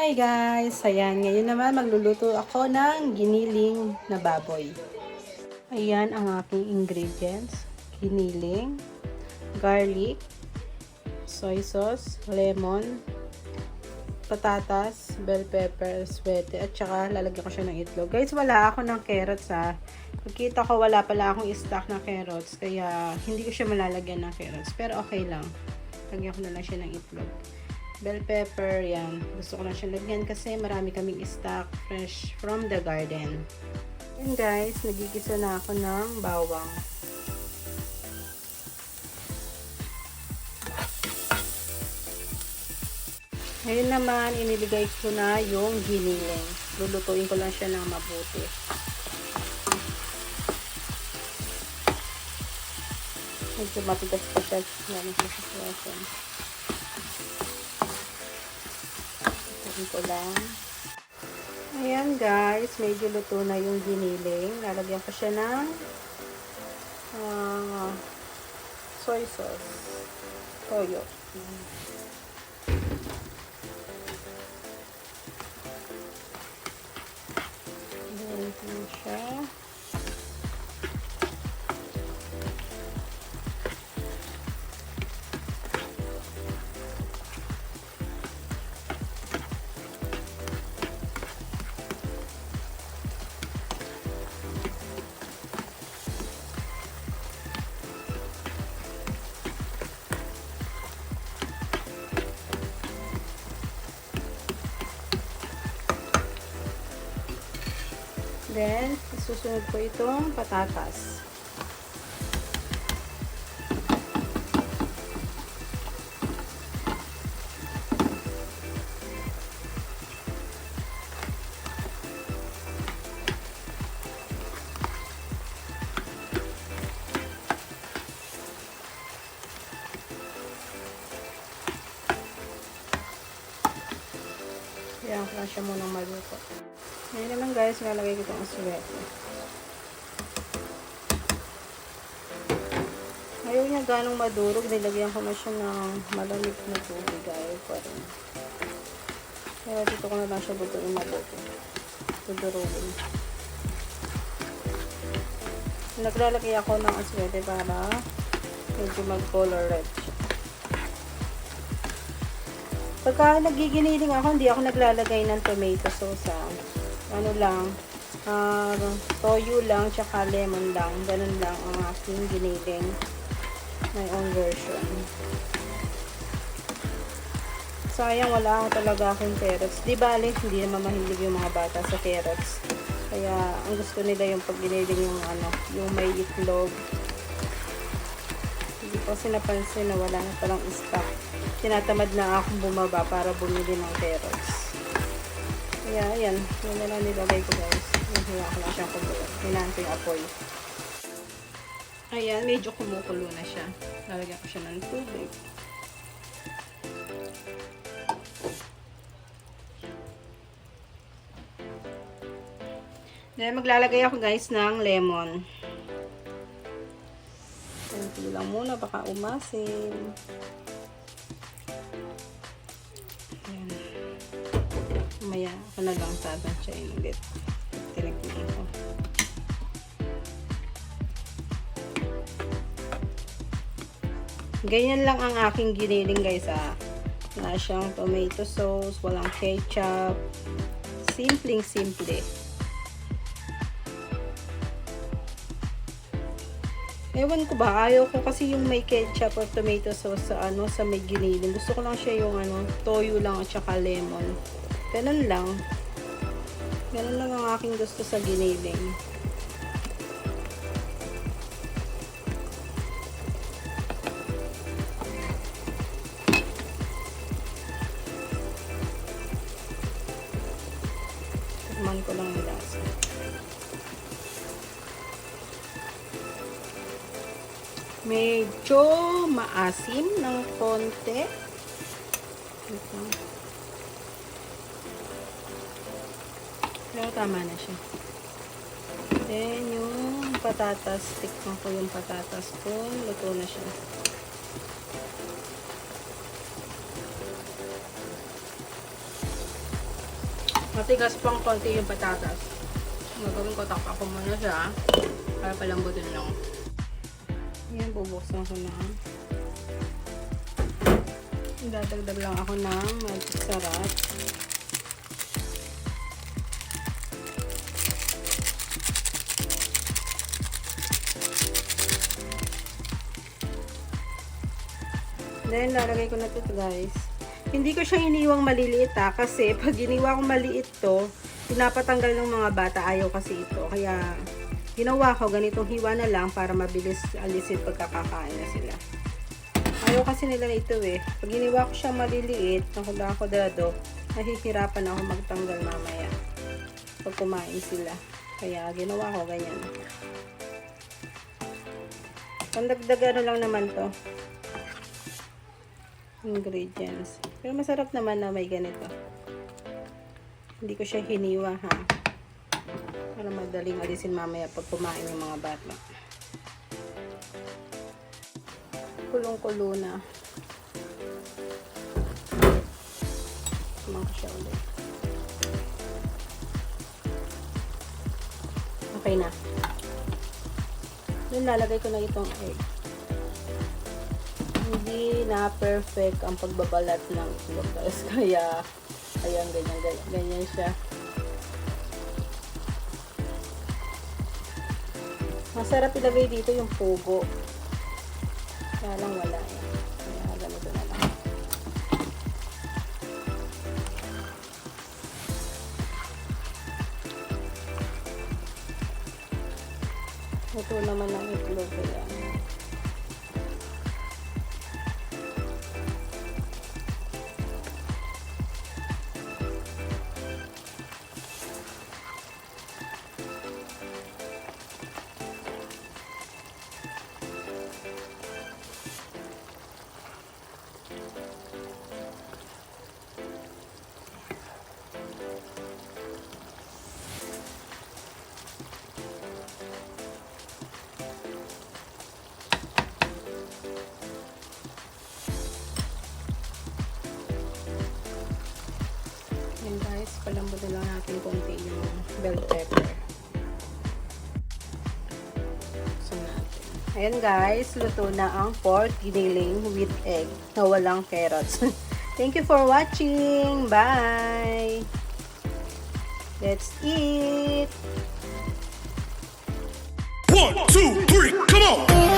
Hi guys! Ayan, ngayon naman magluluto ako ng giniling na baboy. Ayan ang aking ingredients. Giniling, garlic, soy sauce, lemon, patatas, bell pepper, swete, at saka lalagyan ko siya ng itlog. Guys, wala ako ng carrots ha. Pagkita ko wala pala akong stock na carrots, kaya hindi ko siya malalagyan ng carrots. Pero okay lang. Lagyan ko na lang siya ng itlog. Bell pepper, yan. Gusto ko lang siya lagyan kasi marami kaming stock fresh from the garden. And guys, nagigisa na ako ng bawang. Ngayon naman, iniligay ko na yung giniling. Lulutuin ko lang siya ng mabuti. Medyo matigas pa siya. Yan ang sitwasyon. Ko lang. Ayan guys, medyo luto na yung giniling. Lalagyan ko siya ng soy sauce. Toyo. Ayan siya. Then, isusunod ko itong patatas. Kaya ko lang siya munang maluto. Ngayon naman guys, lalagay ko itong aswete. Ayaw niya ganong madurog. Nilagyan ko na siya ng malamig na tubig. Ayaw pa rin. Kaya dito ko na lang siya butuin mabuti. Tudurugin. Naglalagay ako ng aswete para medyo mag-color red siya. Pagka nagiginiling ako, hindi ako naglalagay ng tomato sauce. Ano lang, toyo lang, tsaka lemon lang. Ganun lang ang aking giniling. My own version. Sayang, wala ako talaga akong carrots. Di bale, hindi naman mahilig yung mga bata sa carrots. Kaya, ang gusto nila yung pag giniling yung may itlog. Hindi ko kasi napansin na wala na palang stock. Tinatamad na akong bumaba para bumili ng carrots. Kaya, ayan. Yun na lang nilagay ko guys. Nahiya ko lang siyang kumulo. Hinaan ko yung apoy. Ayan, medyo kumukulo na siya. Lalagyan ko siya ng tubig. Then, maglalagay ako guys ng lemon. Kunti lang muna, baka umasim. Maya ako na lang tatansyain ulit. Tinignan ko. Ganyan lang ang aking giniling guys Wala siyang tomato sauce, walang ketchup. Simpleng simple. Ewan ko ba, ayaw ko kasi yung may ketchup or tomato sauce sa may giniling. Gusto ko lang siya yung toyo lang at saka lemon. Ganun lang. Ganun lang ang aking gusto sa giniling. Tikman ko lang yung lasa. Medyo maasim ng konti. Ito. Pero tama na siya. Then, yung patatas, tikman ko yung patatas ko. Luto na siya. Matigas pang konti yung patatas. Gagawin ko, takpa ko muna siya. Para palambutin lang. Ayan, bubuksan ko na. Dadagdag lang ako ng magic sarap. Then, lalagay ko na ito guys. Hindi ko siya iniwang maliliit kasi pag iniwa ko maliit to, pinapatanggal ng mga bata. Ayaw kasi ito. Kaya, ginawa ko ganitong hiwa na lang para mabilis alisin pagkakakain na sila. Ayaw kasi nila ito eh. Pag iniwa ko siya maliliit, ako dado, nahihirapan ako magtanggal mamaya. Pag kumain sila. Kaya, ginawa ko ganyan. Pandagdag ano lang naman to. Ingredients. Pero masarap naman na may ganito. Hindi ko siya hiniwa ha. Para madaling alisin mamaya pag kumain yung mga bata. Kulong-kulo na. Tumang ko siya ulit. Okay na. Then lalagay ko na itong egg. Hindi na perfect ang pagbabalat ng itlog. Kaya, ayan, ganyan siya. Masarap ilagay dito yung pugo. Kaya lang wala yan. Kaya ganito na lang. Ito naman ang itlog. Kaya guys, palambutin lang natin konti yung bell pepper. So natin. Ayan guys, luto na ang pork giniling with egg na walang carrots. Thank you for watching. Bye! Let's eat! 1, 2, 3, come on!